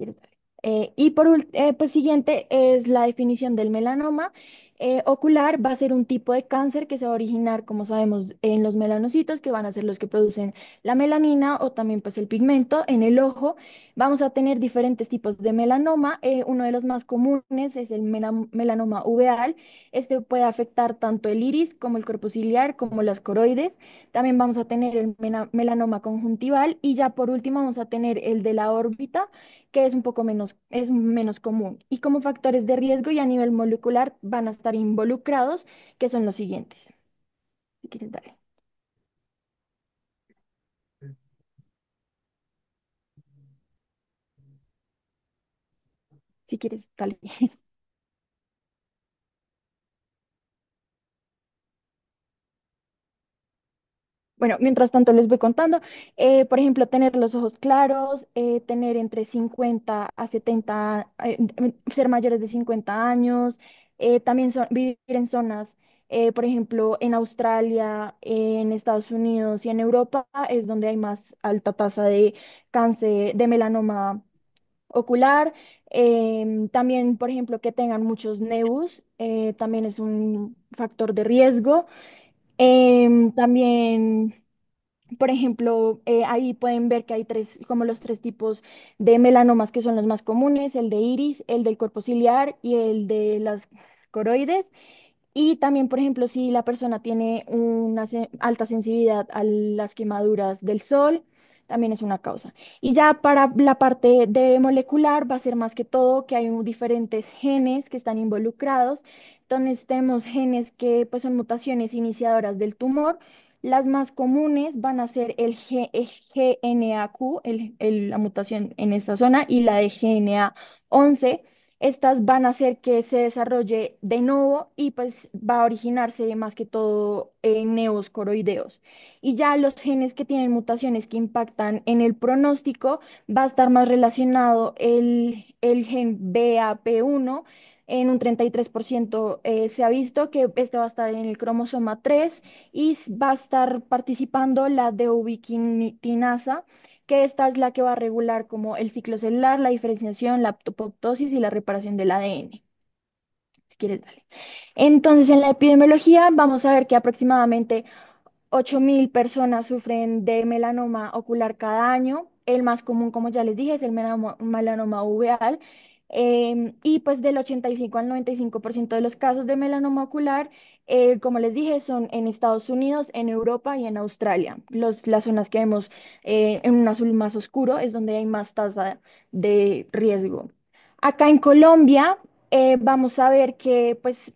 ¿Quieres darle? Pues siguiente es la definición del melanoma. Ocular va a ser un tipo de cáncer que se va a originar, como sabemos, en los melanocitos, que van a ser los que producen la melanina o también pues el pigmento en el ojo. Vamos a tener diferentes tipos de melanoma. Uno de los más comunes es el melanoma uveal. Este puede afectar tanto el iris como el cuerpo ciliar, como las coroides. También vamos a tener el melanoma conjuntival y ya por último vamos a tener el de la órbita, que es un poco menos, es menos común. Y como factores de riesgo y a nivel molecular van a estar involucrados, que son los siguientes. Si quieres, dale. Si quieres, dale. Bueno, mientras tanto les voy contando, por ejemplo, tener los ojos claros, tener entre 50 a 70, ser mayores de 50 años, también vivir en zonas, por ejemplo, en Australia, en Estados Unidos y en Europa es donde hay más alta tasa de cáncer, de melanoma ocular. También, por ejemplo, que tengan muchos nevus, también es un factor de riesgo. También por ejemplo, ahí pueden ver que hay tres, como los tres tipos de melanomas que son los más comunes, el de iris, el del cuerpo ciliar y el de las coroides. Y también, por ejemplo, si la persona tiene una alta sensibilidad a las quemaduras del sol, también es una causa. Y ya para la parte de molecular va a ser más que todo que hay diferentes genes que están involucrados. Entonces tenemos genes que pues, son mutaciones iniciadoras del tumor. Las más comunes van a ser el GNAQ, la mutación en esta zona, y la de GNA11. Estas van a hacer que se desarrolle de nuevo y pues va a originarse más que todo en neos coroideos. Y ya los genes que tienen mutaciones que impactan en el pronóstico va a estar más relacionado el gen BAP1 en un 33%. Se ha visto que este va a estar en el cromosoma 3 y va a estar participando la de que esta es la que va a regular como el ciclo celular, la diferenciación, la apoptosis y la reparación del ADN. Si quieres, dale. Entonces, en la epidemiología vamos a ver que aproximadamente 8.000 personas sufren de melanoma ocular cada año. El más común, como ya les dije, es el melanoma uveal. Y pues del 85 al 95% de los casos de melanoma ocular, como les dije, son en Estados Unidos, en Europa y en Australia. Las zonas que vemos en un azul más oscuro es donde hay más tasa de riesgo. Acá en Colombia vamos a ver que pues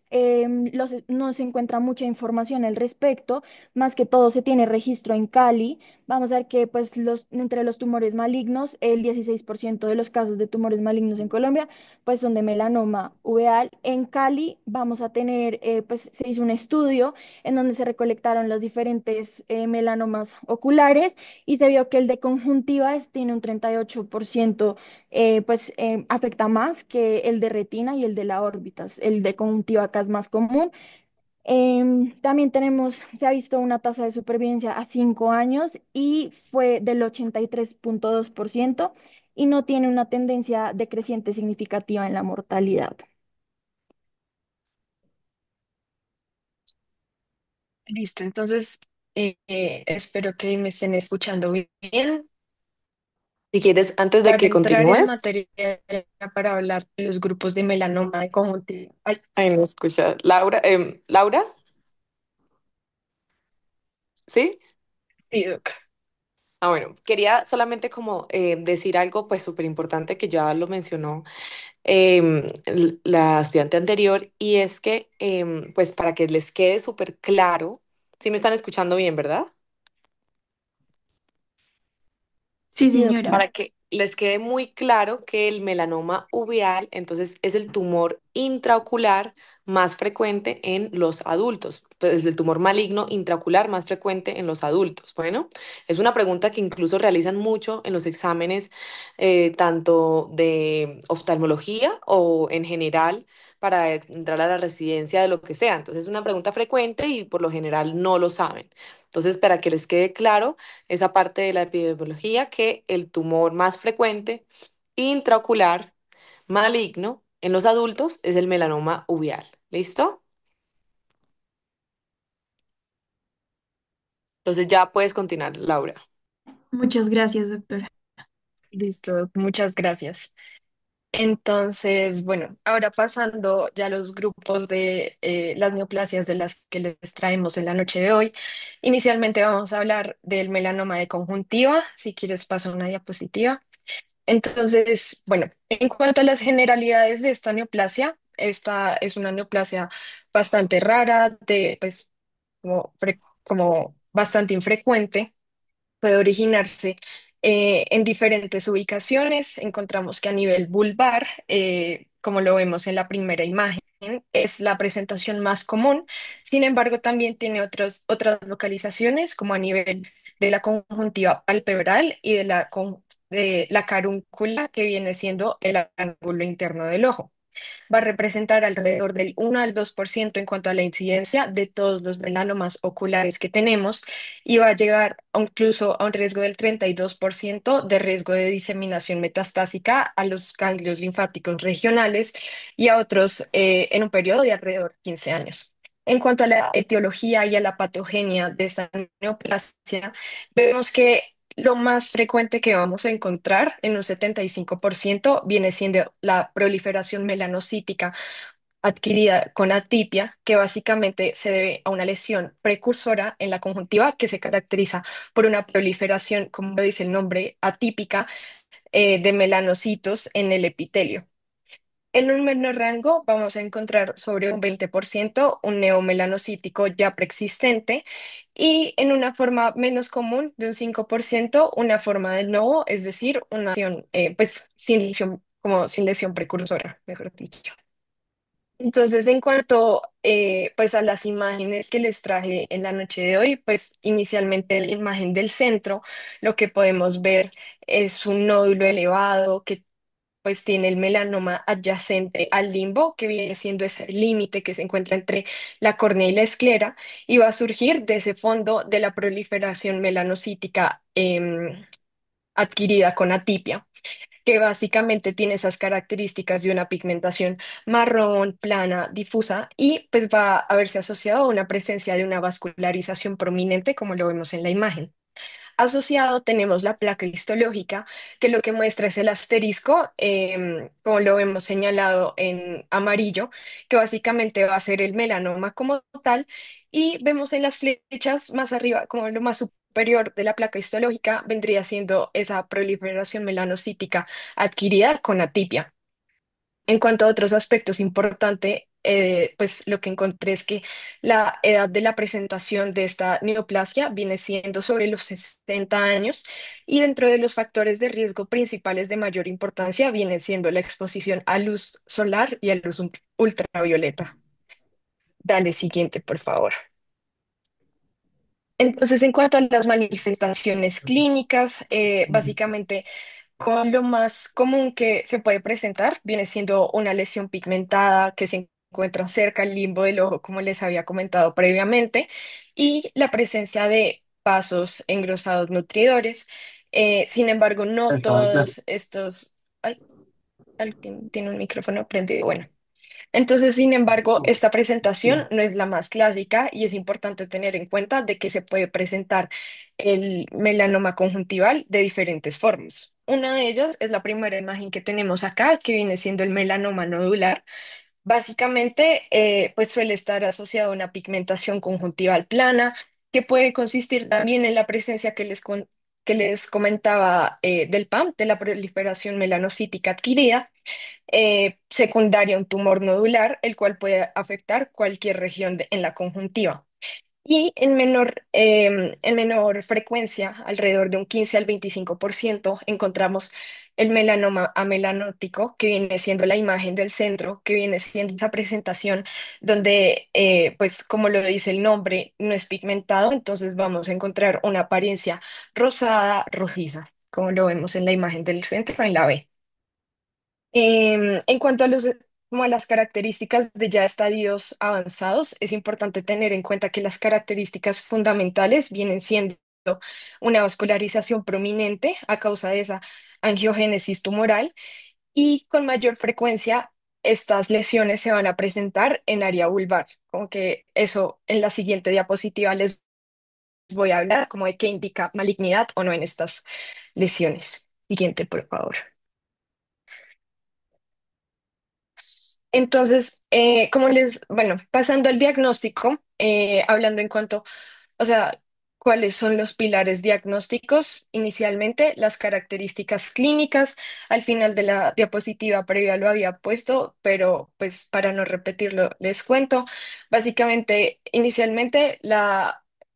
no se encuentra mucha información al respecto, más que todo se tiene registro en Cali. Vamos a ver que pues entre los tumores malignos, el 16% de los casos de tumores malignos en Colombia pues son de melanoma uveal. En Cali vamos a tener, pues se hizo un estudio en donde se recolectaron los diferentes melanomas oculares y se vio que el de conjuntiva tiene un 38%, afecta más que el de retina y el de la órbita. El de conjuntiva acá es más común. También se ha visto una tasa de supervivencia a 5 años y fue del 83,2% y no tiene una tendencia decreciente significativa en la mortalidad. Listo, entonces espero que me estén escuchando bien. Si quieres, antes de Para que entrar en continúes, materia para hablar de los grupos de melanoma de conjuntivo. Ay, ay, no escucha, Laura, Laura, ¿sí? sí, doc. Ah, bueno, quería solamente como decir algo pues súper importante que ya lo mencionó la estudiante anterior y es que pues para que les quede súper claro, sí me están escuchando bien, ¿verdad? Sí, Sí, doctor. señora. Para que les quede muy claro que el melanoma uveal, entonces, es el tumor intraocular más frecuente en los adultos, pues es el tumor maligno intraocular más frecuente en los adultos. Bueno, es una pregunta que incluso realizan mucho en los exámenes, tanto de oftalmología o en general para entrar a la residencia de lo que sea. Entonces, es una pregunta frecuente y por lo general no lo saben. Entonces, para que les quede claro esa parte de la epidemiología, que el tumor más frecuente intraocular maligno en los adultos es el melanoma uveal. ¿Listo? Entonces ya puedes continuar, Laura. Muchas gracias, doctora. Listo, muchas gracias. Entonces, bueno, ahora pasando ya a los grupos de las neoplasias de las que les traemos en la noche de hoy. Inicialmente vamos a hablar del melanoma de conjuntiva. Si quieres, paso una diapositiva. Entonces, bueno, en cuanto a las generalidades de esta neoplasia, esta es una neoplasia bastante rara, pues, como bastante infrecuente. Puede originarse en diferentes ubicaciones. Encontramos que a nivel vulvar, como lo vemos en la primera imagen, es la presentación más común. Sin embargo, también tiene otras localizaciones, como a nivel de la conjuntiva palpebral y de la carúncula, que viene siendo el ángulo interno del ojo. Va a representar alrededor del 1 al 2% en cuanto a la incidencia de todos los melanomas oculares que tenemos, y va a llegar incluso a un riesgo del 32% de riesgo de diseminación metastásica a los ganglios linfáticos regionales y a otros en un periodo de alrededor de 15 años. En cuanto a la etiología y a la patogenia de esta neoplasia, vemos que lo más frecuente que vamos a encontrar en un 75% viene siendo la proliferación melanocítica adquirida con atipia, que básicamente se debe a una lesión precursora en la conjuntiva que se caracteriza por una proliferación, como lo dice el nombre, atípica de melanocitos en el epitelio. En un menor rango vamos a encontrar sobre un 20% un neomelanocítico ya preexistente, y en una forma menos común de un 5% una forma de novo, es decir, una lesión pues sin lesión, como sin lesión precursora, mejor dicho. Entonces, en cuanto pues a las imágenes que les traje en la noche de hoy, pues inicialmente la imagen del centro, lo que podemos ver es un nódulo elevado que pues tiene el melanoma adyacente al limbo, que viene siendo ese límite que se encuentra entre la córnea y la esclera, y va a surgir de ese fondo de la proliferación melanocítica adquirida con atipia, que básicamente tiene esas características de una pigmentación marrón, plana, difusa, y pues va a verse asociado a una presencia de una vascularización prominente, como lo vemos en la imagen. Asociado tenemos la placa histológica, que lo que muestra es el asterisco, como lo hemos señalado en amarillo, que básicamente va a ser el melanoma como tal, y vemos en las flechas más arriba, como lo más superior de la placa histológica, vendría siendo esa proliferación melanocítica adquirida con atipia. En cuanto a otros aspectos importantes, pues lo que encontré es que la edad de la presentación de esta neoplasia viene siendo sobre los 60 años, y dentro de los factores de riesgo principales de mayor importancia viene siendo la exposición a luz solar y a luz ultravioleta. Dale siguiente, por favor. Entonces, en cuanto a las manifestaciones clínicas, básicamente como lo más común que se puede presentar viene siendo una lesión pigmentada que se encuentra cerca al limbo del ojo, como les había comentado previamente, y la presencia de vasos engrosados nutridores. Sin embargo, no todos estos... Ay, alguien tiene un micrófono prendido. Bueno. Entonces, sin embargo, esta presentación no es la más clásica, y es importante tener en cuenta de que se puede presentar el melanoma conjuntival de diferentes formas. Una de ellas es la primera imagen que tenemos acá, que viene siendo el melanoma nodular. Básicamente, pues suele estar asociado a una pigmentación conjuntival plana, que puede consistir también en la presencia que les comentaba del PAM, de la proliferación melanocítica adquirida, secundaria a un tumor nodular, el cual puede afectar cualquier región en la conjuntiva. Y en menor frecuencia, alrededor de un 15 al 25%, encontramos el melanoma amelanótico, que viene siendo la imagen del centro, que viene siendo esa presentación donde, pues como lo dice el nombre, no es pigmentado, entonces vamos a encontrar una apariencia rosada, rojiza, como lo vemos en la imagen del centro, en la B. En cuanto a como a las características de ya estadios avanzados, es importante tener en cuenta que las características fundamentales vienen siendo una vascularización prominente a causa de esa angiogénesis tumoral y con mayor frecuencia estas lesiones se van a presentar en área vulvar. Como que eso en la siguiente diapositiva les voy a hablar como de qué indica malignidad o no en estas lesiones. Siguiente, por favor. Entonces, bueno, pasando al diagnóstico, hablando en cuanto, o sea, ¿cuáles son los pilares diagnósticos? Inicialmente, las características clínicas. Al final de la diapositiva previa lo había puesto, pero pues para no repetirlo, les cuento. Básicamente, inicialmente,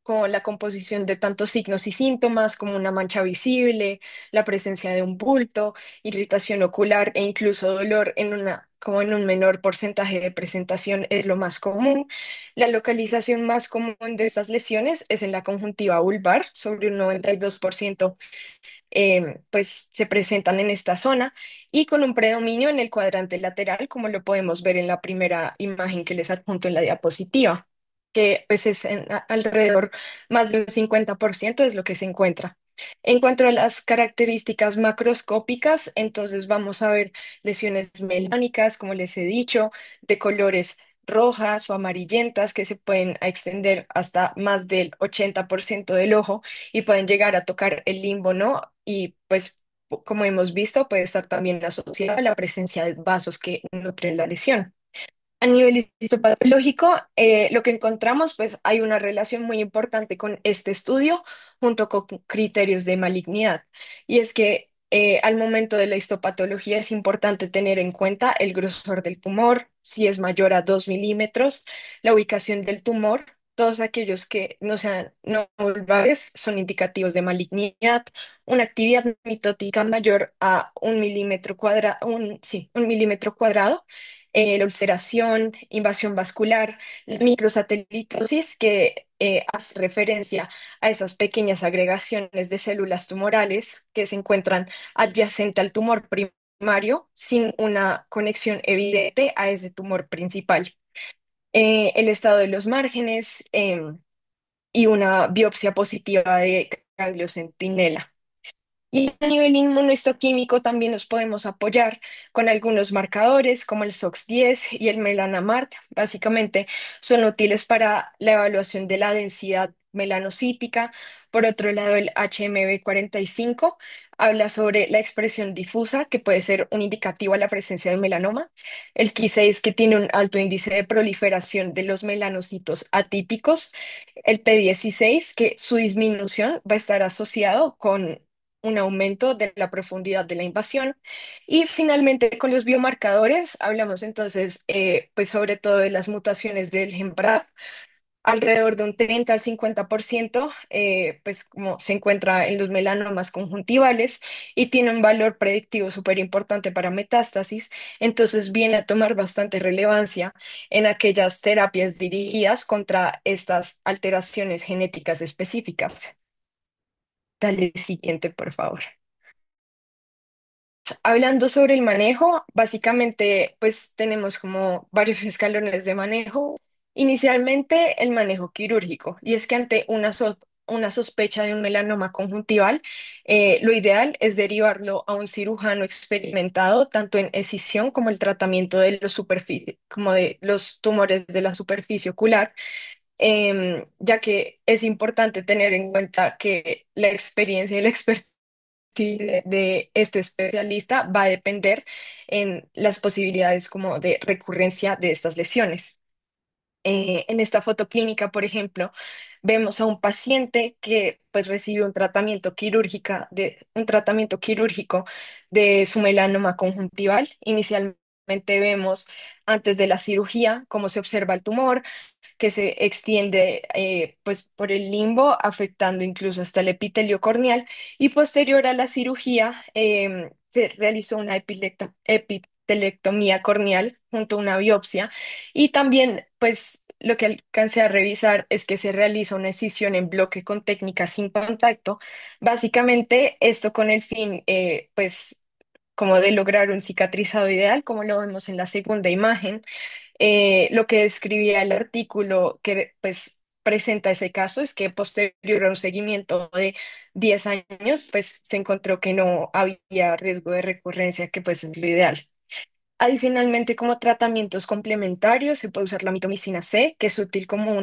como la composición de tantos signos y síntomas como una mancha visible, la presencia de un bulto, irritación ocular e incluso dolor como en un menor porcentaje de presentación es lo más común. La localización más común de estas lesiones es en la conjuntiva vulvar, sobre un 92% pues se presentan en esta zona y con un predominio en el cuadrante lateral, como lo podemos ver en la primera imagen que les adjunto en la diapositiva, que pues es alrededor más de un 50% es lo que se encuentra. En cuanto a las características macroscópicas, entonces vamos a ver lesiones melánicas, como les he dicho, de colores rojas o amarillentas que se pueden extender hasta más del 80% del ojo y pueden llegar a tocar el limbo, ¿no? Y pues, como hemos visto, puede estar también asociada a la presencia de vasos que nutren la lesión. A nivel histopatológico, lo que encontramos, pues hay una relación muy importante con este estudio junto con criterios de malignidad. Y es que al momento de la histopatología es importante tener en cuenta el grosor del tumor, si es mayor a 2 milímetros, la ubicación del tumor. Todos aquellos que no sean no vulvares son indicativos de malignidad, una actividad mitótica mayor a 1 milímetro cuadrado, sí, 1 milímetro cuadrado, la ulceración, invasión vascular, la microsatelitosis, que hace referencia a esas pequeñas agregaciones de células tumorales que se encuentran adyacente al tumor primario sin una conexión evidente a ese tumor principal. El estado de los márgenes y una biopsia positiva de ganglio centinela. Y a nivel inmunohistoquímico también nos podemos apoyar con algunos marcadores como el SOX10 y el Melanamart. Básicamente son útiles para la evaluación de la densidad melanocítica. Por otro lado, el HMB45 habla sobre la expresión difusa, que puede ser un indicativo a la presencia de melanoma. El Ki6, que tiene un alto índice de proliferación de los melanocitos atípicos. El P16, que su disminución va a estar asociado con un aumento de la profundidad de la invasión. Y finalmente, con los biomarcadores, hablamos entonces, pues sobre todo de las mutaciones del gen BRAF, alrededor de un 30 al 50%, pues como se encuentra en los melanomas conjuntivales y tiene un valor predictivo súper importante para metástasis, entonces viene a tomar bastante relevancia en aquellas terapias dirigidas contra estas alteraciones genéticas específicas. Dale siguiente, por favor. Hablando sobre el manejo, básicamente pues tenemos como varios escalones de manejo. Inicialmente el manejo quirúrgico, y es que ante una sospecha de un melanoma conjuntival, lo ideal es derivarlo a un cirujano experimentado tanto en escisión como el tratamiento de los como de los tumores de la superficie ocular, ya que es importante tener en cuenta que la experiencia y la expertise de este especialista va a depender en las posibilidades como de recurrencia de estas lesiones. En esta foto clínica, por ejemplo, vemos a un paciente que pues recibe un tratamiento quirúrgico de su melanoma conjuntival. Inicialmente vemos antes de la cirugía cómo se observa el tumor, que se extiende pues por el limbo, afectando incluso hasta el epitelio corneal, y posterior a la cirugía se realizó una epitelectomía corneal junto a una biopsia y también pues lo que alcancé a revisar es que se realiza una escisión en bloque con técnica sin contacto, básicamente esto con el fin pues como de lograr un cicatrizado ideal, como lo vemos en la segunda imagen. Lo que describía el artículo que pues presenta ese caso es que posterior a un seguimiento de 10 años, pues se encontró que no había riesgo de recurrencia, que pues es lo ideal. Adicionalmente, como tratamientos complementarios, se puede usar la mitomicina C, que es útil como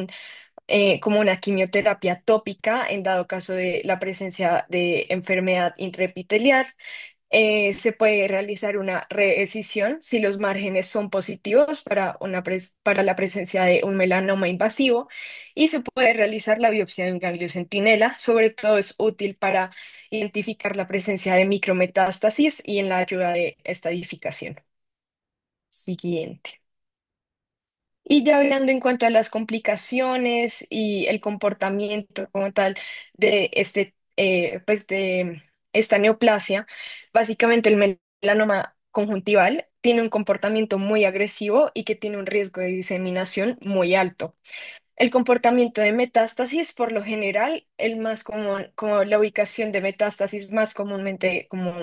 una quimioterapia tópica en dado caso de la presencia de enfermedad intraepitelial. Se puede realizar una reescisión si los márgenes son positivos para la presencia de un melanoma invasivo y se puede realizar la biopsia de un ganglio centinela. Sobre todo es útil para identificar la presencia de micrometástasis y en la ayuda de estadificación. Siguiente. Y ya hablando en cuanto a las complicaciones y el comportamiento como tal de pues de esta neoplasia, básicamente el melanoma conjuntival tiene un comportamiento muy agresivo y que tiene un riesgo de diseminación muy alto. El comportamiento de metástasis, por lo general, el más común, como la ubicación de metástasis más comúnmente como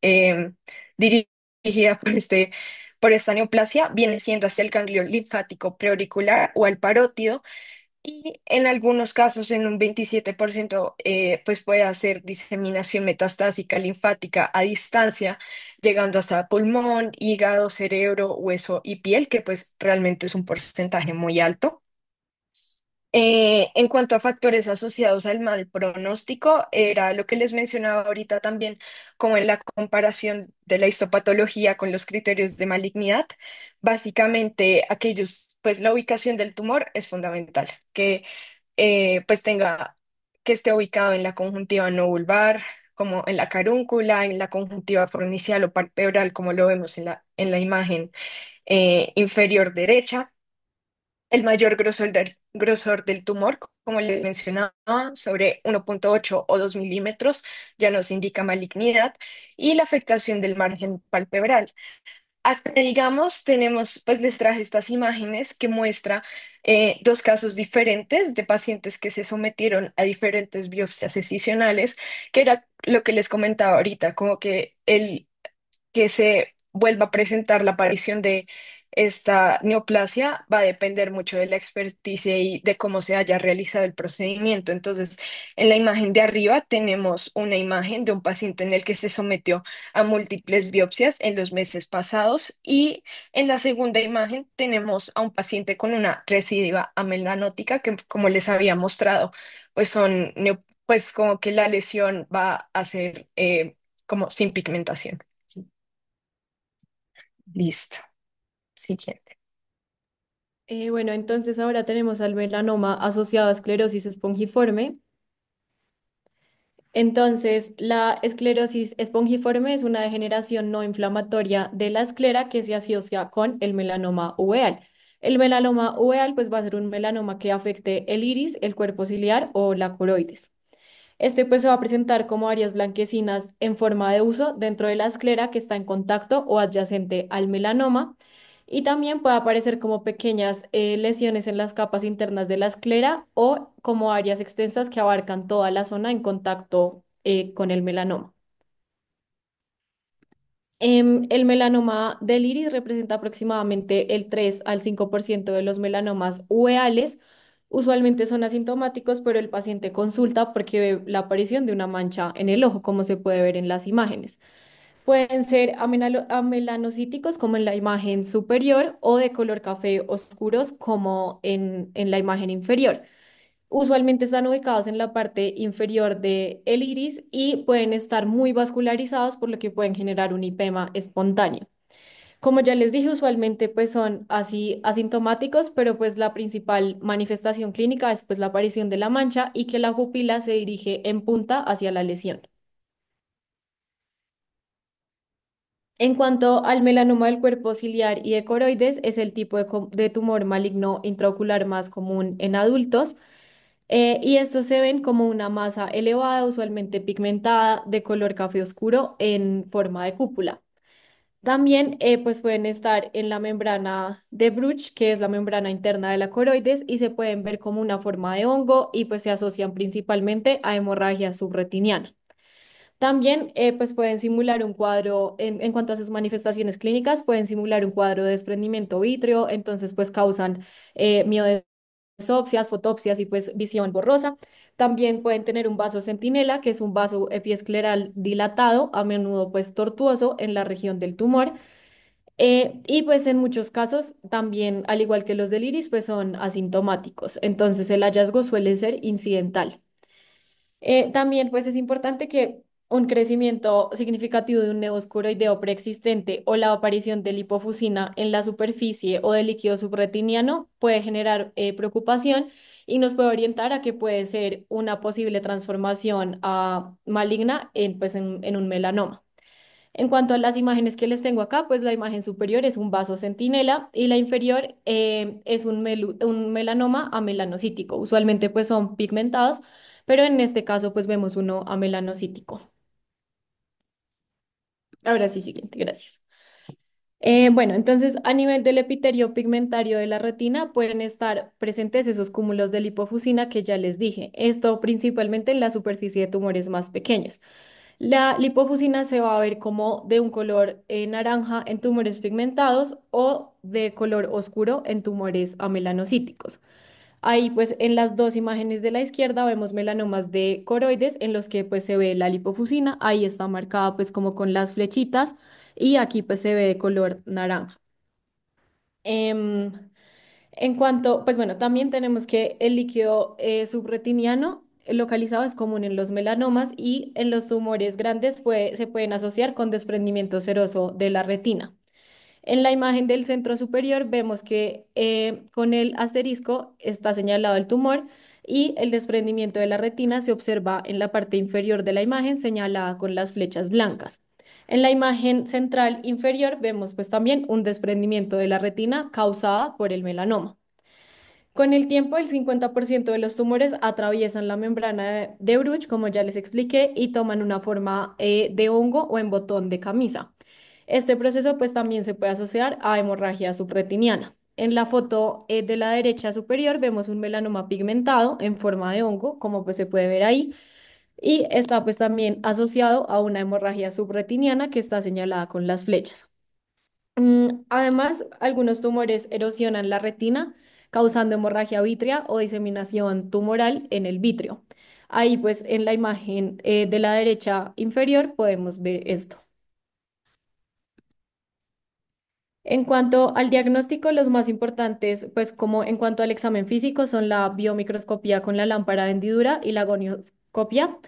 eh, dirigida por esta neoplasia, viene siendo hacia el ganglio linfático preauricular o al parótido, y en algunos casos, en un 27%, pues puede hacer diseminación metastásica linfática a distancia, llegando hasta pulmón, hígado, cerebro, hueso y piel, que pues realmente es un porcentaje muy alto. En cuanto a factores asociados al mal pronóstico, era lo que les mencionaba ahorita también, como en la comparación de la histopatología con los criterios de malignidad. Básicamente, pues la ubicación del tumor es fundamental, pues que esté ubicado en la conjuntiva no vulvar, como en la carúncula, en la conjuntiva fornicial o palpebral, como lo vemos en la imagen inferior derecha. El mayor grosor del tumor, como les mencionaba, sobre 1,8 o 2 milímetros, ya nos indica malignidad, y la afectación del margen palpebral. Acá, digamos, pues les traje estas imágenes que muestra dos casos diferentes de pacientes que se sometieron a diferentes biopsias excisionales, que era lo que les comentaba ahorita, como que que se vuelva a presentar la aparición de esta neoplasia va a depender mucho de la experticia y de cómo se haya realizado el procedimiento. Entonces, en la imagen de arriba tenemos una imagen de un paciente en el que se sometió a múltiples biopsias en los meses pasados, y en la segunda imagen tenemos a un paciente con una recidiva amelanótica que, como les había mostrado, pues pues como que la lesión va a ser como sin pigmentación. Sí. Listo. Siguiente. Bueno, entonces ahora tenemos al melanoma asociado a esclerosis espongiforme. Entonces, la esclerosis espongiforme es una degeneración no inflamatoria de la esclera que se asocia con el melanoma uveal. El melanoma uveal pues va a ser un melanoma que afecte el iris, el cuerpo ciliar o la coroides. Este pues se va a presentar como áreas blanquecinas en forma de uso dentro de la esclera que está en contacto o adyacente al melanoma, y también puede aparecer como pequeñas lesiones en las capas internas de la esclera o como áreas extensas que abarcan toda la zona en contacto con el melanoma. El melanoma del iris representa aproximadamente el 3 al 5% de los melanomas uveales. Usualmente son asintomáticos, pero el paciente consulta porque ve la aparición de una mancha en el ojo, como se puede ver en las imágenes. Pueden ser amelanocíticos, como en la imagen superior, o de color café oscuros, como en la imagen inferior. Usualmente están ubicados en la parte inferior del iris y pueden estar muy vascularizados, por lo que pueden generar un hipema espontáneo. Como ya les dije, usualmente pues son así asintomáticos, pero pues la principal manifestación clínica es pues la aparición de la mancha y que la pupila se dirige en punta hacia la lesión. En cuanto al melanoma del cuerpo ciliar y de coroides, es el tipo de tumor maligno intraocular más común en adultos. Y estos se ven como una masa elevada, usualmente pigmentada, de color café oscuro en forma de cúpula. También pues pueden estar en la membrana de Bruch, que es la membrana interna de la coroides, y se pueden ver como una forma de hongo y pues se asocian principalmente a hemorragia subretiniana. También pues pueden simular un cuadro, en cuanto a sus manifestaciones clínicas, pueden simular un cuadro de desprendimiento vítreo, entonces pues causan miodes presopsias, fotopsias y pues visión borrosa. También pueden tener un vaso centinela, que es un vaso epiescleral dilatado, a menudo pues tortuoso en la región del tumor. Y pues en muchos casos también, al igual que los del iris, pues son asintomáticos. Entonces el hallazgo suele ser incidental. También pues es importante que un crecimiento significativo de un neoscuroideo preexistente o la aparición de lipofusina en la superficie o del líquido subretiniano puede generar preocupación y nos puede orientar a que puede ser una posible transformación maligna en un melanoma. En cuanto a las imágenes que les tengo acá, pues la imagen superior es un vaso centinela y la inferior es un melanoma amelanocítico. Usualmente pues son pigmentados, pero en este caso pues vemos uno amelanocítico. Ahora sí, siguiente, gracias. Bueno, entonces a nivel del epitelio pigmentario de la retina pueden estar presentes esos cúmulos de lipofusina que ya les dije. Esto principalmente en la superficie de tumores más pequeños. La lipofusina se va a ver como de un color naranja en tumores pigmentados o de color oscuro en tumores amelanocíticos. Ahí pues en las dos imágenes de la izquierda vemos melanomas de coroides en los que pues se ve la lipofusina, ahí está marcada pues como con las flechitas y aquí pues se ve de color naranja. Em, en cuanto, pues bueno, también tenemos que el líquido subretiniano localizado es común en los melanomas y en los tumores grandes se pueden asociar con desprendimiento seroso de la retina. En la imagen del centro superior vemos que con el asterisco está señalado el tumor y el desprendimiento de la retina se observa en la parte inferior de la imagen señalada con las flechas blancas. En la imagen central inferior vemos pues también un desprendimiento de la retina causada por el melanoma. Con el tiempo, el 50% de los tumores atraviesan la membrana de Bruch, como ya les expliqué, y toman una forma de hongo o en botón de camisa. Este proceso pues también se puede asociar a hemorragia subretiniana. En la foto de la derecha superior vemos un melanoma pigmentado en forma de hongo, como pues se puede ver ahí, y está pues también asociado a una hemorragia subretiniana que está señalada con las flechas. Además, algunos tumores erosionan la retina, causando hemorragia vítrea o diseminación tumoral en el vitrio. Ahí, pues, en la imagen de la derecha inferior podemos ver esto. En cuanto al diagnóstico, los más importantes, pues como en cuanto al examen físico, son la biomicroscopía con la lámpara de hendidura y la gonioscopia.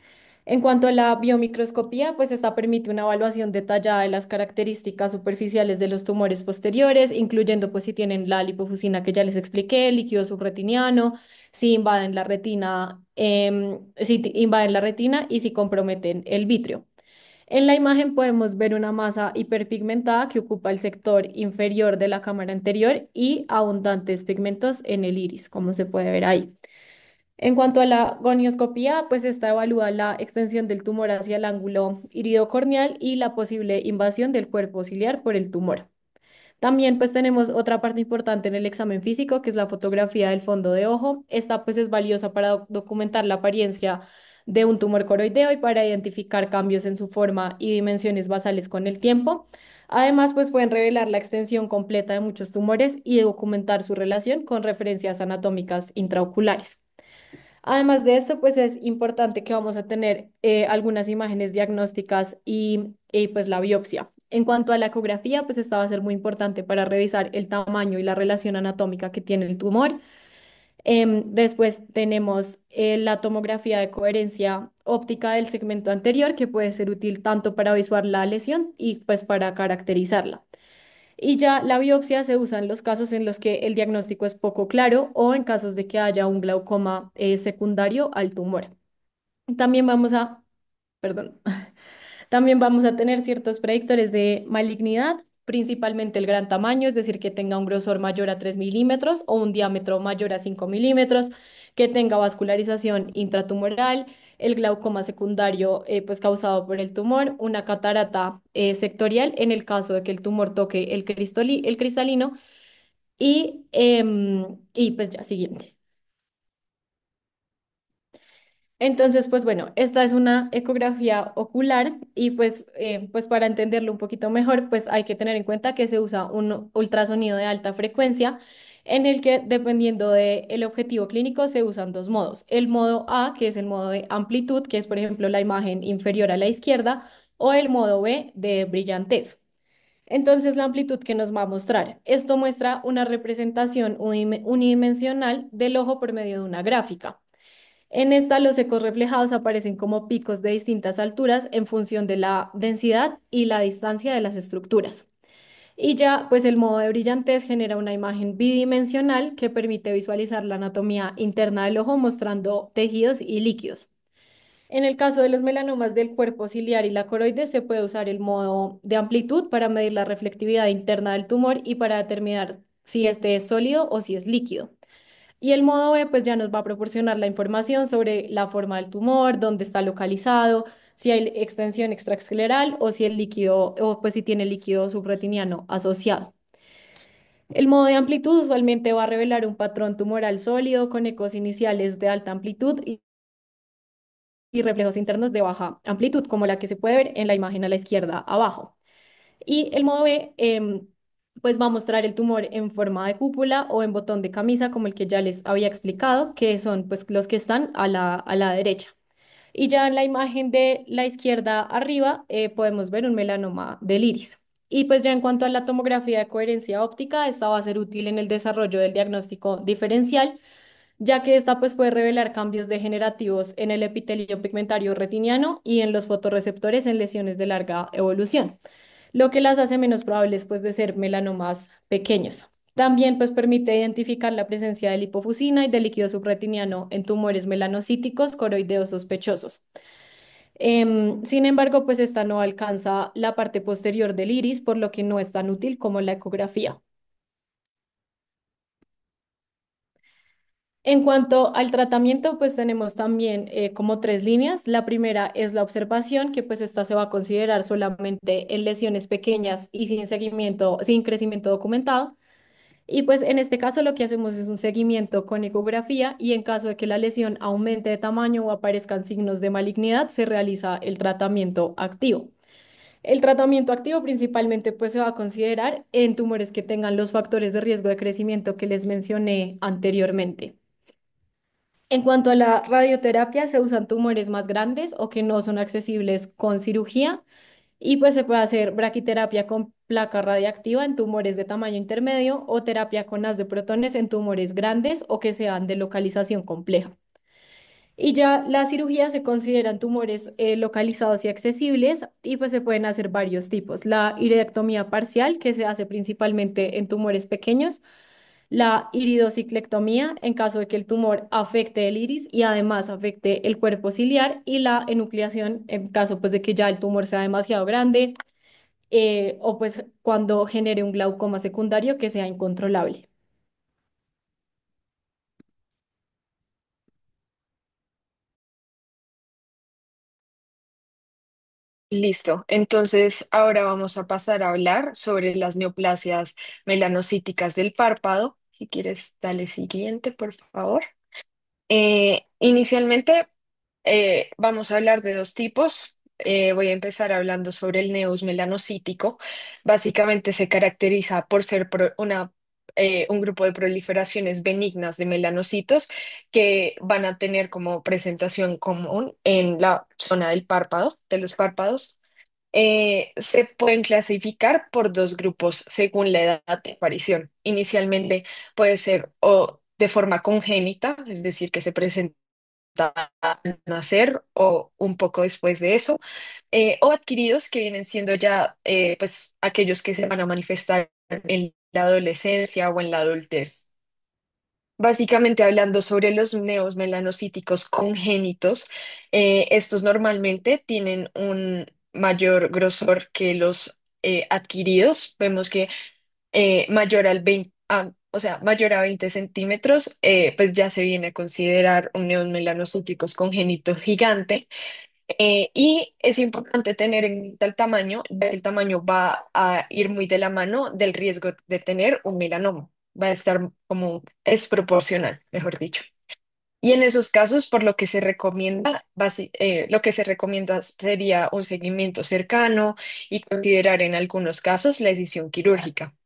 En cuanto a la biomicroscopía, pues esta permite una evaluación detallada de las características superficiales de los tumores posteriores, incluyendo pues si tienen la lipofusina que ya les expliqué, el líquido subretiniano, si invaden la retina, invaden la retina y si comprometen el vitrio. En la imagen podemos ver una masa hiperpigmentada que ocupa el sector inferior de la cámara anterior y abundantes pigmentos en el iris, como se puede ver ahí. En cuanto a la gonioscopía, pues esta evalúa la extensión del tumor hacia el ángulo iridocorneal y la posible invasión del cuerpo ciliar por el tumor. También pues tenemos otra parte importante en el examen físico, que es la fotografía del fondo de ojo. Esta pues es valiosa para documentar la apariencia de un tumor coroideo y para identificar cambios en su forma y dimensiones basales con el tiempo. Además, pues pueden revelar la extensión completa de muchos tumores y documentar su relación con referencias anatómicas intraoculares. Además de esto, pues es importante que vamos a tener algunas imágenes diagnósticas y, pues la biopsia. En cuanto a la ecografía, pues esta va a ser muy importante para revisar el tamaño y la relación anatómica que tiene el tumor. Después tenemos la tomografía de coherencia óptica del segmento anterior, que puede ser útil tanto para visualizar la lesión y pues para caracterizarla. Y ya la biopsia se usa en los casos en los que el diagnóstico es poco claro o en casos de que haya un glaucoma secundario al tumor. También vamos a, perdón, también vamos a tener ciertos predictores de malignidad, principalmente el gran tamaño, es decir, que tenga un grosor mayor a 3 milímetros o un diámetro mayor a 5 milímetros, que tenga vascularización intratumoral, el glaucoma secundario pues causado por el tumor, una catarata sectorial en el caso de que el tumor toque el cristalino y pues ya, siguiente. Entonces, pues bueno, esta es una ecografía ocular y pues para entenderlo un poquito mejor, pues hay que tener en cuenta que se usa un ultrasonido de alta frecuencia en el que dependiendo del objetivo clínico se usan dos modos. El modo A, que es el modo de amplitud, que es por ejemplo la imagen inferior a la izquierda, o el modo B de brillantez. Entonces, la amplitud que nos va a mostrar. Esto muestra una representación unidimensional del ojo por medio de una gráfica. En esta, los ecos reflejados aparecen como picos de distintas alturas en función de la densidad y la distancia de las estructuras. Y ya, pues el modo de brillantez genera una imagen bidimensional que permite visualizar la anatomía interna del ojo mostrando tejidos y líquidos. En el caso de los melanomas del cuerpo ciliar y la coroides, se puede usar el modo de amplitud para medir la reflectividad interna del tumor y para determinar si este es sólido o si es líquido. Y el modo B, pues ya nos va a proporcionar la información sobre la forma del tumor, dónde está localizado, si hay extensión extraescleral o si el líquido, o pues si tiene líquido subretiniano asociado. El modo de amplitud usualmente va a revelar un patrón tumoral sólido con ecos iniciales de alta amplitud y reflejos internos de baja amplitud, como la que se puede ver en la imagen a la izquierda abajo. Y el modo B, pues va a mostrar el tumor en forma de cúpula o en botón de camisa, como el que ya les había explicado, que son pues los que están a la derecha. Y ya en la imagen de la izquierda arriba podemos ver un melanoma del iris. Y pues ya en cuanto a la tomografía de coherencia óptica, esta va a ser útil en el desarrollo del diagnóstico diferencial, ya que esta pues puede revelar cambios degenerativos en el epitelio pigmentario retiniano y en los fotorreceptores en lesiones de larga evolución, lo que las hace menos probables pues de ser melanomas pequeños. También pues permite identificar la presencia de lipofusina y de líquido subretiniano en tumores melanocíticos coroideos sospechosos. Sin embargo, pues esta no alcanza la parte posterior del iris, por lo que no es tan útil como la ecografía. En cuanto al tratamiento, pues tenemos también como tres líneas. La primera es la observación, que pues esta se va a considerar solamente en lesiones pequeñas y sin seguimiento, sin crecimiento documentado. Y pues en este caso lo que hacemos es un seguimiento con ecografía y en caso de que la lesión aumente de tamaño o aparezcan signos de malignidad, se realiza el tratamiento activo. El tratamiento activo principalmente pues se va a considerar en tumores que tengan los factores de riesgo de crecimiento que les mencioné anteriormente. En cuanto a la radioterapia, se usan tumores más grandes o que no son accesibles con cirugía y pues se puede hacer braquiterapia con placa radiactiva en tumores de tamaño intermedio o terapia con haz de protones en tumores grandes o que sean de localización compleja. Y ya las cirugías se consideran tumores localizados y accesibles y pues se pueden hacer varios tipos. La iridectomía parcial, que se hace principalmente en tumores pequeños, la iridociclectomía en caso de que el tumor afecte el iris y además afecte el cuerpo ciliar y la enucleación en caso pues de que ya el tumor sea demasiado grande o pues cuando genere un glaucoma secundario que sea incontrolable. Listo. Entonces, ahora vamos a pasar a hablar sobre las neoplasias melanocíticas del párpado. Si quieres, dale siguiente, por favor. Inicialmente, vamos a hablar de dos tipos. Voy a empezar hablando sobre el neus melanocítico. Básicamente se caracteriza por ser un grupo de proliferaciones benignas de melanocitos que van a tener como presentación común en la zona del párpado, de los párpados. Se pueden clasificar por dos grupos según la edad de aparición. Inicialmente puede ser o de forma congénita, es decir, que se presenta al nacer o un poco después de eso, o adquiridos que vienen siendo ya pues aquellos que se van a manifestar en la adolescencia o en la adultez. Básicamente hablando sobre los neos melanocíticos congénitos, estos normalmente tienen un mayor grosor que los adquiridos. Vemos que mayor al 20, o sea, mayor a 20 centímetros, pues ya se viene a considerar un neón melanocíticos congénito gigante. Y es importante tener en cuenta el tamaño, ya que el tamaño va a ir muy de la mano del riesgo de tener un melanoma. Va a estar como es proporcional, mejor dicho. Y en esos casos, por lo que se recomienda, lo que se recomienda sería un seguimiento cercano y considerar en algunos casos la decisión quirúrgica.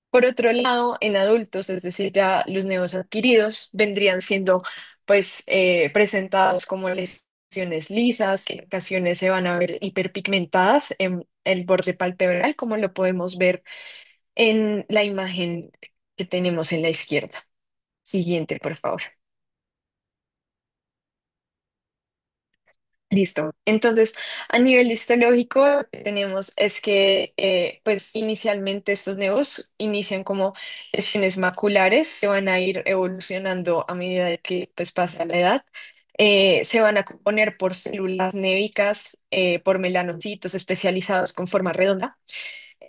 Por otro lado, en adultos, es decir, ya los nuevos adquiridos, vendrían siendo presentados como lesiones lisas, que en ocasiones se van a ver hiperpigmentadas en el borde palpebral, como lo podemos ver en la imagen que tenemos en la izquierda. Siguiente, por favor. Listo. Entonces, a nivel histológico, lo que tenemos es que, pues, inicialmente estos nevos inician como lesiones maculares, se van a ir evolucionando a medida de que, pues, pasa la edad. Se van a componer por células névicas, por melanocitos especializados con forma redonda.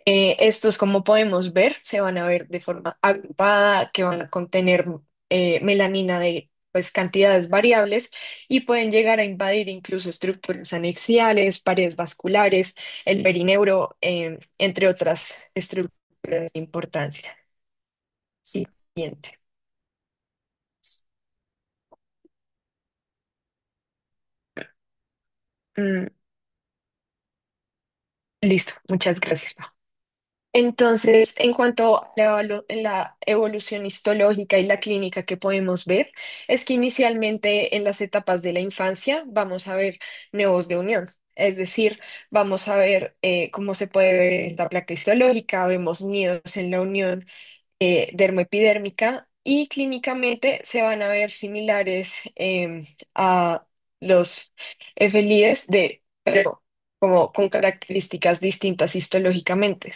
Estos, como podemos ver, se van a ver de forma agrupada, que van a contener melanina de pues, cantidades variables y pueden llegar a invadir incluso estructuras anexiales, paredes vasculares, el perineuro, entre otras estructuras de importancia. Siguiente. Mm, listo, muchas gracias, Pau. Entonces, en cuanto a la evolución histológica y la clínica que podemos ver, es que inicialmente en las etapas de la infancia vamos a ver nuevos de unión, es decir, vamos a ver cómo se puede ver esta placa histológica, vemos nidos en la unión dermoepidérmica y clínicamente se van a ver similares a los efelides pero como con características distintas histológicamente.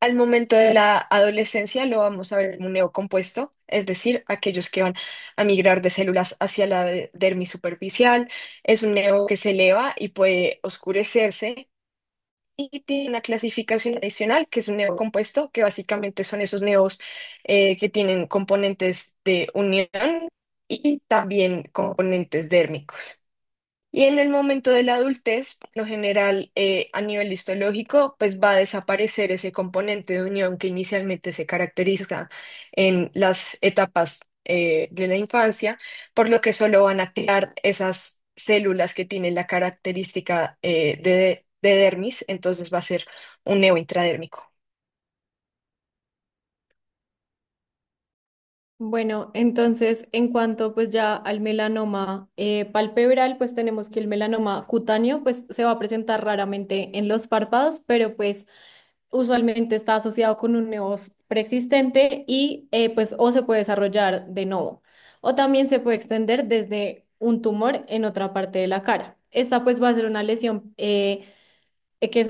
Al momento de la adolescencia lo vamos a ver como un neocompuesto, es decir, aquellos que van a migrar de células hacia la dermis superficial. Es un neo que se eleva y puede oscurecerse y tiene una clasificación adicional que es un neocompuesto, que básicamente son esos neos que tienen componentes de unión y también componentes dérmicos. Y en el momento de la adultez, por lo general, a nivel histológico, pues va a desaparecer ese componente de unión que inicialmente se caracteriza en las etapas de la infancia, por lo que solo van a quedar esas células que tienen la característica de dermis, entonces va a ser un neo intradérmico. Bueno, entonces en cuanto pues ya al melanoma palpebral, pues tenemos que el melanoma cutáneo pues se va a presentar raramente en los párpados, pero pues usualmente está asociado con un nevos preexistente y pues o se puede desarrollar de nuevo o también se puede extender desde un tumor en otra parte de la cara. Esta pues va a ser una lesión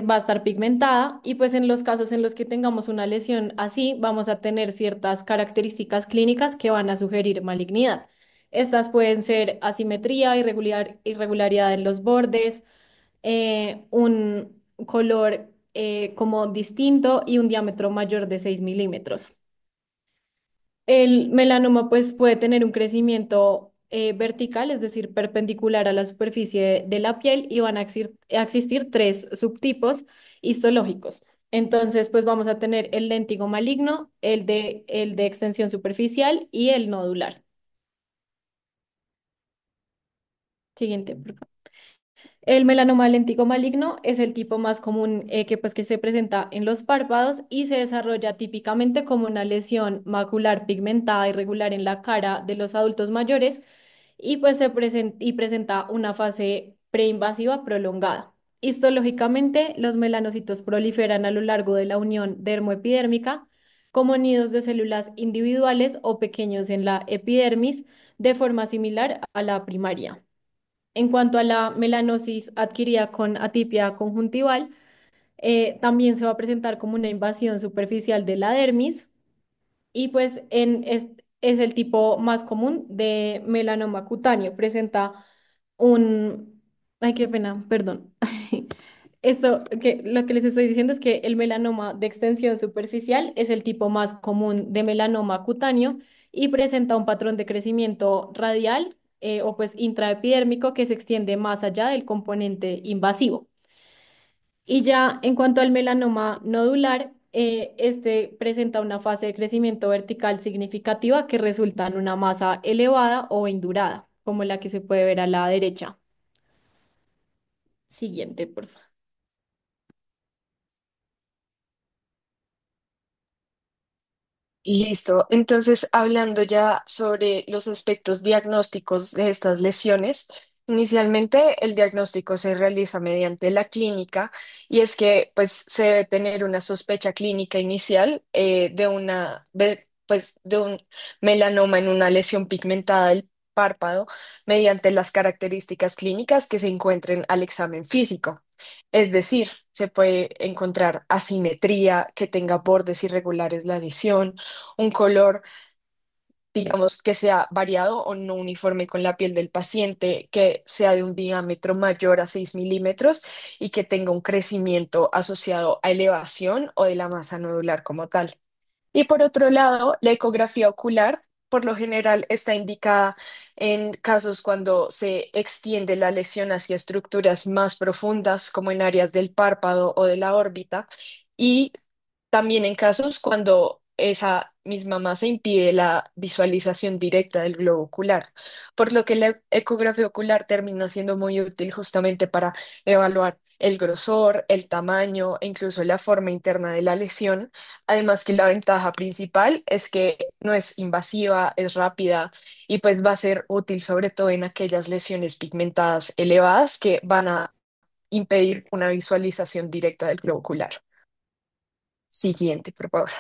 va a estar pigmentada y pues en los casos en los que tengamos una lesión así vamos a tener ciertas características clínicas que van a sugerir malignidad. Estas pueden ser asimetría, irregularidad en los bordes, un color como distinto y un diámetro mayor de 6 milímetros. El melanoma pues puede tener un crecimiento vertical, es decir, perpendicular a la superficie de la piel y van a existir tres subtipos histológicos. Entonces, pues vamos a tener el léntigo maligno, el de extensión superficial y el nodular. Siguiente, por favor. El melanoma léntico maligno es el tipo más común que se presenta en los párpados y se desarrolla típicamente como una lesión macular pigmentada irregular en la cara de los adultos mayores y y presenta una fase preinvasiva prolongada. Histológicamente, los melanocitos proliferan a lo largo de la unión dermoepidérmica como nidos de células individuales o pequeños en la epidermis de forma similar a la primaria. En cuanto a la melanosis adquirida con atipia conjuntival, también se va a presentar como una invasión superficial de la dermis y pues es el tipo más común de melanoma cutáneo. Presenta un... Ay, qué pena, perdón. Lo que les estoy diciendo es que el melanoma de extensión superficial es el tipo más común de melanoma cutáneo y presenta un patrón de crecimiento radial o pues intraepidérmico que se extiende más allá del componente invasivo. Y ya en cuanto al melanoma nodular, este presenta una fase de crecimiento vertical significativa que resulta en una masa elevada o indurada. como la que se puede ver a la derecha. Siguiente, por favor. Listo. Entonces, hablando ya sobre los aspectos diagnósticos de estas lesiones, inicialmente el diagnóstico se realiza mediante la clínica y es que pues se debe tener una sospecha clínica inicial de un melanoma en una lesión pigmentada del párpado mediante las características clínicas que se encuentren al examen físico. Es decir, se puede encontrar asimetría, que tenga bordes irregulares la lesión, un color, digamos, que sea variado o no uniforme con la piel del paciente, que sea de un diámetro mayor a 6 milímetros y que tenga un crecimiento asociado a elevación o de la masa nodular como tal. Y por otro lado, la ecografía ocular, por lo general, está indicada en casos cuando se extiende la lesión hacia estructuras más profundas, como en áreas del párpado o de la órbita, y también en casos cuando esa misma masa impide la visualización directa del globo ocular, por lo que la ecografía ocular termina siendo muy útil justamente para evaluar el grosor, el tamaño e incluso la forma interna de la lesión. Además que la ventaja principal es que no es invasiva, es rápida y pues va a ser útil sobre todo en aquellas lesiones pigmentadas elevadas que van a impedir una visualización directa del globo ocular. Siguiente, por favor.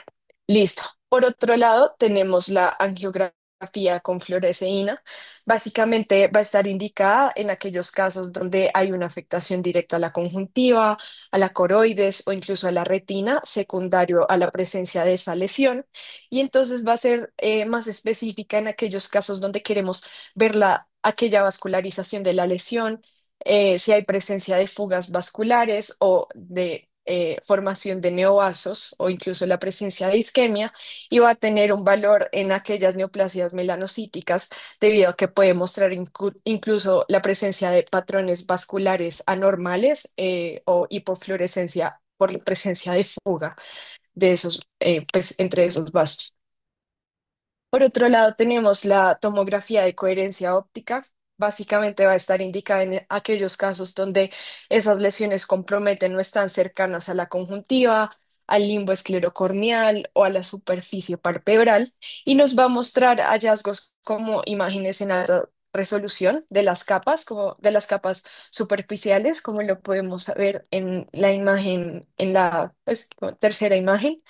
Listo. Por otro lado, tenemos la angiografía con fluoresceína. Básicamente va a estar indicada en aquellos casos donde hay una afectación directa a la conjuntiva, a la coroides o incluso a la retina, secundario a la presencia de esa lesión. Y entonces va a ser más específica en aquellos casos donde queremos ver aquella vascularización de la lesión, si hay presencia de fugas vasculares o de formación de neovasos o incluso la presencia de isquemia y va a tener un valor en aquellas neoplasias melanocíticas debido a que puede mostrar incluso la presencia de patrones vasculares anormales o hipofluorescencia por la presencia de fuga de esos, pues, entre esos vasos. Por otro lado, tenemos la tomografía de coherencia óptica. Básicamente va a estar indicada en aquellos casos donde esas lesiones comprometen o están cercanas a la conjuntiva, al limbo esclerocorneal o a la superficie palpebral y nos va a mostrar hallazgos como imágenes en alta resolución de las capas, como de las capas superficiales, como lo podemos ver en la imagen, en la pues, tercera imagen.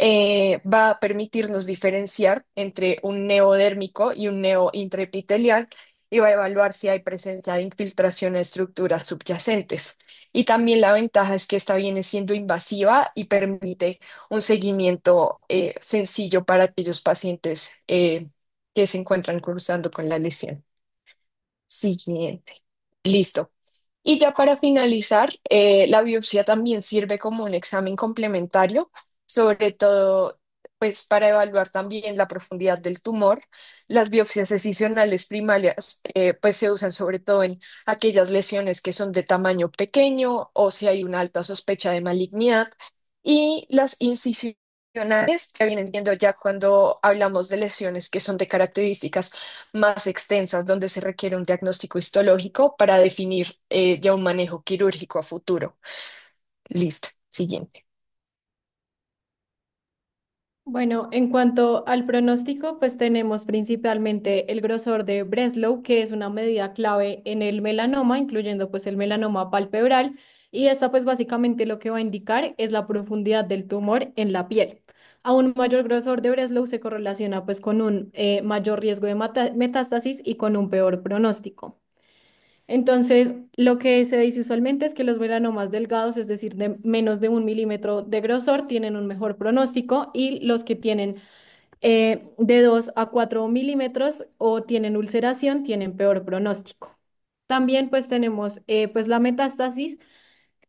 Va a permitirnos diferenciar entre un neodérmico y un neointraepitelial y va a evaluar si hay presencia de infiltración en estructuras subyacentes. Y también la ventaja es que esta viene siendo invasiva y permite un seguimiento sencillo para aquellos pacientes que se encuentran cursando con la lesión. Siguiente. Listo. Y ya para finalizar, la biopsia también sirve como un examen complementario, sobre todo pues para evaluar también la profundidad del tumor. Las biopsias excisionales primarias pues se usan sobre todo en aquellas lesiones que son de tamaño pequeño o si hay una alta sospecha de malignidad. Y las incisionales que vienen siendo ya cuando hablamos de lesiones que son de características más extensas donde se requiere un diagnóstico histológico para definir ya un manejo quirúrgico a futuro. Listo. Siguiente. Bueno, en cuanto al pronóstico, pues tenemos principalmente el grosor de Breslow, que es una medida clave en el melanoma, incluyendo pues el melanoma palpebral, y esta pues básicamente lo que va a indicar es la profundidad del tumor en la piel. A un mayor grosor de Breslow se correlaciona pues con un mayor riesgo de metástasis y con un peor pronóstico. Entonces, lo que se dice usualmente es que los melanomas delgados, es decir, de menos de 1 milímetro de grosor, tienen un mejor pronóstico y los que tienen de 2 a 4 milímetros o tienen ulceración tienen peor pronóstico. También pues tenemos pues la metástasis,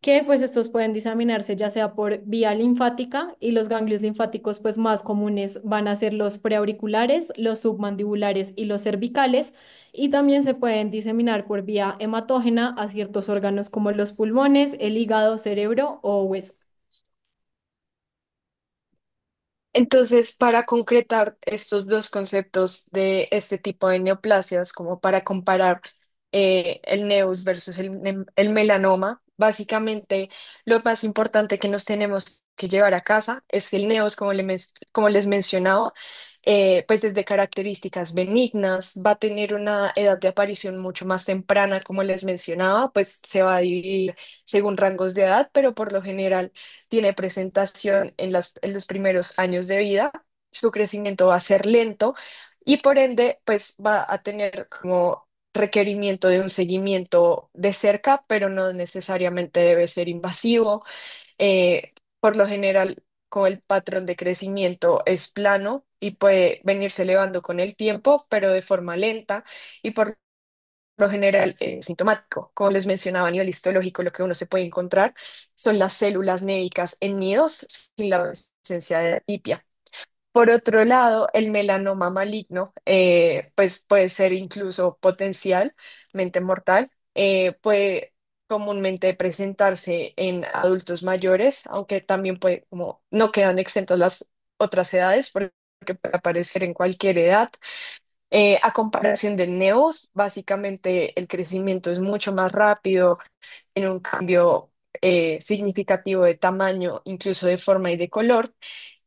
que pues estos pueden diseminarse ya sea por vía linfática y los ganglios linfáticos pues más comunes van a ser los preauriculares, los submandibulares y los cervicales y también se pueden diseminar por vía hematógena a ciertos órganos como los pulmones, el hígado, cerebro o hueso. Entonces, para concretar estos dos conceptos de este tipo de neoplasias, como para comparar el neus versus el melanoma, básicamente lo más importante que nos tenemos que llevar a casa es que el neus, como les mencionaba, pues es de características benignas, va a tener una edad de aparición mucho más temprana, como les mencionaba, pues se va a dividir según rangos de edad, pero por lo general tiene presentación en los primeros años de vida, su crecimiento va a ser lento y por ende, pues va a tener como requerimiento de un seguimiento de cerca, pero no necesariamente debe ser invasivo. Por lo general, como el patrón de crecimiento es plano y puede venirse elevando con el tiempo, pero de forma lenta y por lo general sintomático. Como les mencionaba a nivel histológico, lo que uno se puede encontrar son las células névicas en nidos sin la presencia de atipia. Por otro lado, el melanoma maligno, pues puede ser incluso potencialmente mortal, puede comúnmente presentarse en adultos mayores, aunque también puede, como no quedan exentas las otras edades, porque puede aparecer en cualquier edad. A comparación del neos, básicamente el crecimiento es mucho más rápido, en un cambio significativo de tamaño, incluso de forma y de color,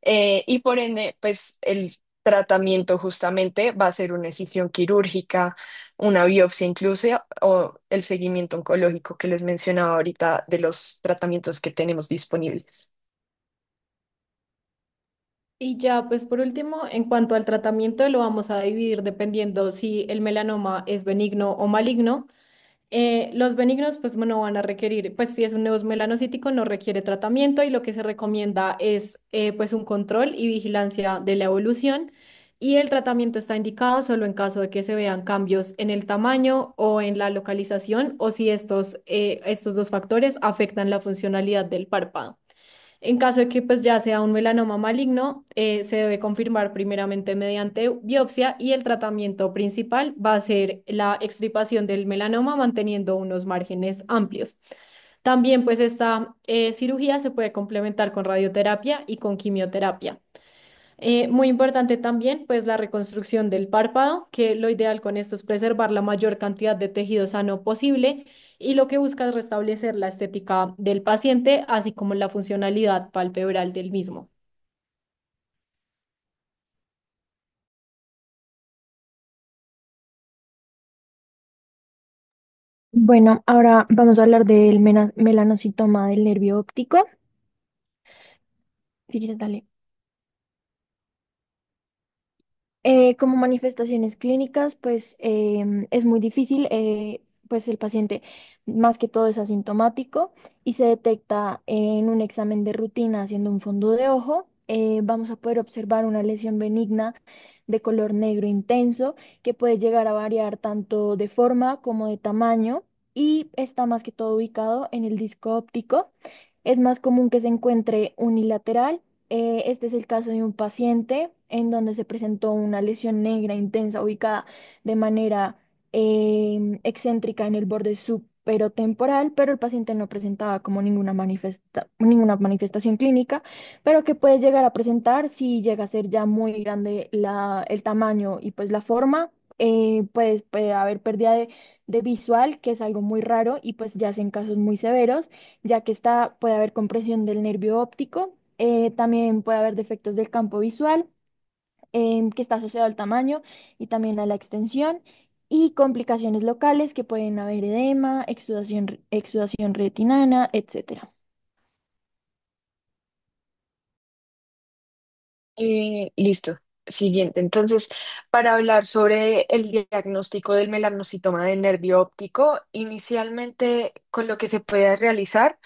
y por ende, pues el tratamiento justamente va a ser una decisión quirúrgica, una biopsia incluso, o el seguimiento oncológico que les mencionaba ahorita de los tratamientos que tenemos disponibles. Y ya, pues por último, en cuanto al tratamiento, lo vamos a dividir dependiendo si el melanoma es benigno o maligno. Los benignos, pues no van a requerir, pues si es un neus melanocítico, no requiere tratamiento y lo que se recomienda es pues un control y vigilancia de la evolución. Y el tratamiento está indicado solo en caso de que se vean cambios en el tamaño o en la localización o si estos dos factores afectan la funcionalidad del párpado. En caso de que pues ya sea un melanoma maligno, se debe confirmar primeramente mediante biopsia y el tratamiento principal va a ser la extirpación del melanoma manteniendo unos márgenes amplios. También pues esta cirugía se puede complementar con radioterapia y con quimioterapia. Muy importante también, pues la reconstrucción del párpado, que lo ideal con esto es preservar la mayor cantidad de tejido sano posible y lo que busca es restablecer la estética del paciente, así como la funcionalidad palpebral del mismo. Bueno, ahora vamos a hablar del melanocitoma del nervio óptico. Si quieres, dale. Como manifestaciones clínicas, pues es muy difícil, pues el paciente más que todo es asintomático y se detecta en un examen de rutina haciendo un fondo de ojo. Vamos a poder observar una lesión benigna de color negro intenso que puede llegar a variar tanto de forma como de tamaño y está más que todo ubicado en el disco óptico. Es más común que se encuentre unilateral. Este es el caso de un paciente en donde se presentó una lesión negra intensa ubicada de manera excéntrica en el borde superotemporal, pero el paciente no presentaba como ninguna manifestación clínica, pero que puede llegar a presentar si llega a ser ya muy grande el tamaño y pues la forma. Pues puede haber pérdida de visual, que es algo muy raro y pues ya es en casos muy severos ya que puede haber compresión del nervio óptico, también puede haber defectos del campo visual, que está asociado al tamaño y también a la extensión, y complicaciones locales que pueden haber edema, exudación retinana, etcétera. Listo. Siguiente. Entonces, para hablar sobre el diagnóstico del melanocitoma del nervio óptico, inicialmente con lo que se puede realizar,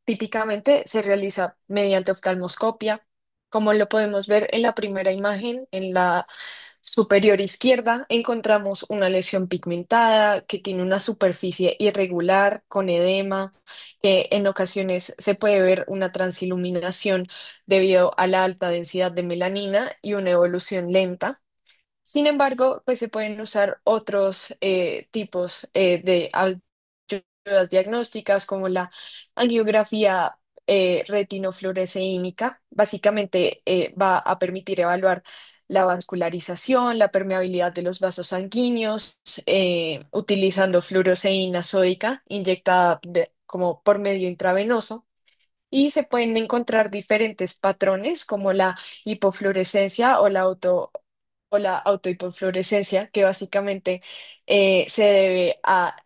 típicamente se realiza mediante oftalmoscopia, como lo podemos ver en la primera imagen, en la superior izquierda, encontramos una lesión pigmentada que tiene una superficie irregular con edema, que en ocasiones se puede ver una transiluminación debido a la alta densidad de melanina y una evolución lenta. Sin embargo, pues se pueden usar otros tipos de ayudas diagnósticas como la angiografía retinofluoresceínica. Básicamente va a permitir evaluar la vascularización, la permeabilidad de los vasos sanguíneos, utilizando fluoresceína sódica inyectada como por medio intravenoso. Y se pueden encontrar diferentes patrones como la hipofluorescencia o la autohipofluorescencia, que básicamente se debe a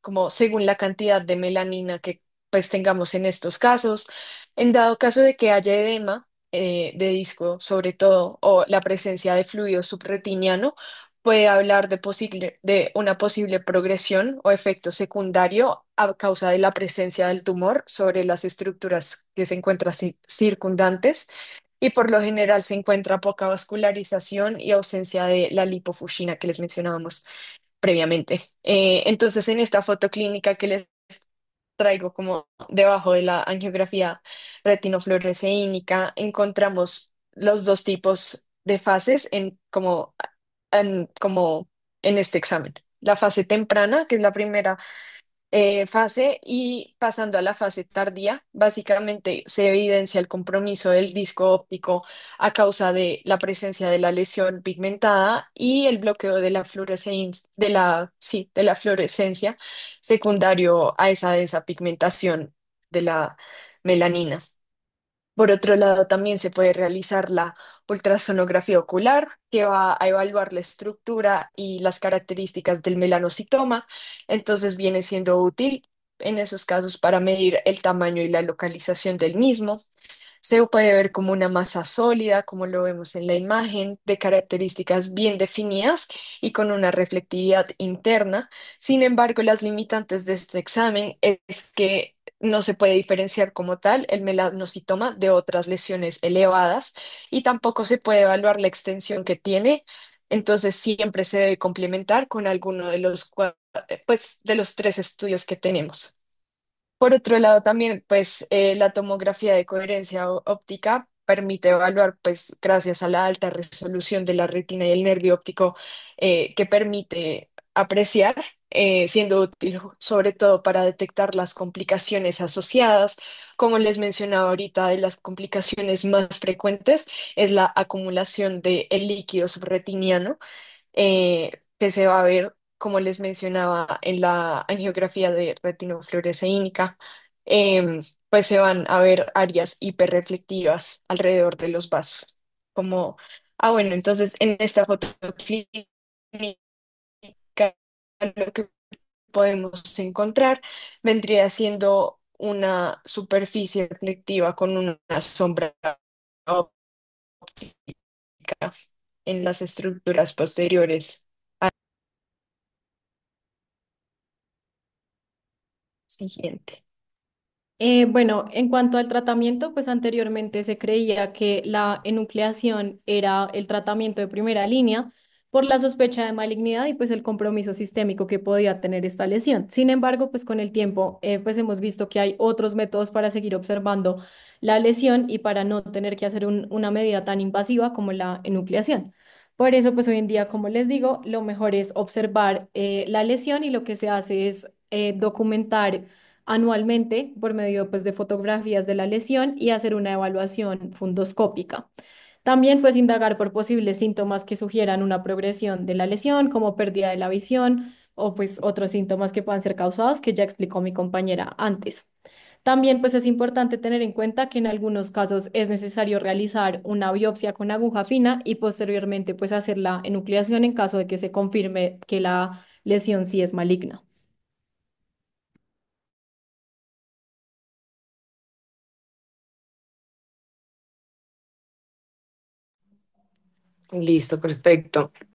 como según la cantidad de melanina que pues tengamos en estos casos. En dado caso de que haya edema de disco, sobre todo, o la presencia de fluido subretiniano, puede hablar de una posible progresión o efecto secundario a causa de la presencia del tumor sobre las estructuras que se encuentran circundantes, y por lo general se encuentra poca vascularización y ausencia de la lipofuscina que les mencionábamos previamente. Entonces, en esta foto clínica que les traigo como debajo de la angiografía retinofluoresceínica, encontramos los dos tipos de fases como en este examen. La fase temprana, que es la primera fase, y pasando a la fase tardía, básicamente se evidencia el compromiso del disco óptico a causa de la presencia de la lesión pigmentada y el bloqueo de la de la fluorescencia secundario a esa desapigmentación de la melanina. Por otro lado, también se puede realizar la ultrasonografía ocular, que va a evaluar la estructura y las características del melanocitoma. Entonces viene siendo útil en esos casos para medir el tamaño y la localización del mismo. Se puede ver como una masa sólida, como lo vemos en la imagen, de características bien definidas y con una reflectividad interna. Sin embargo, las limitantes de este examen es que no se puede diferenciar como tal el melanocitoma de otras lesiones elevadas y tampoco se puede evaluar la extensión que tiene. Entonces, siempre se debe complementar con alguno de pues, de los tres estudios que tenemos. Por otro lado, también, pues, la tomografía de coherencia óptica permite evaluar, pues, gracias a la alta resolución de la retina y el nervio óptico que permite apreciar, siendo útil sobre todo para detectar las complicaciones asociadas. Como les mencionaba ahorita, de las complicaciones más frecuentes es la acumulación de el líquido subretiniano, que se va a ver, como les mencionaba, en la angiografía de retinofluoresceínica. Pues se van a ver áreas hiperreflectivas alrededor de los vasos. Como, bueno, entonces en esta foto clínica lo que podemos encontrar vendría siendo una superficie reflectiva con una sombra óptica en las estructuras posteriores al siguiente. Bueno, en cuanto al tratamiento, pues anteriormente se creía que la enucleación era el tratamiento de primera línea por la sospecha de malignidad y pues el compromiso sistémico que podía tener esta lesión. Sin embargo, pues con el tiempo, pues hemos visto que hay otros métodos para seguir observando la lesión y para no tener que hacer una medida tan invasiva como la enucleación. Por eso, pues hoy en día, como les digo, lo mejor es observar la lesión y lo que se hace es documentar anualmente por medio pues, de fotografías de la lesión y hacer una evaluación fundoscópica. También pues indagar por posibles síntomas que sugieran una progresión de la lesión, como pérdida de la visión o pues otros síntomas que puedan ser causados, que ya explicó mi compañera antes. También pues es importante tener en cuenta que en algunos casos es necesario realizar una biopsia con aguja fina y posteriormente pues hacer la enucleación en caso de que se confirme que la lesión sí es maligna. Listo, perfecto.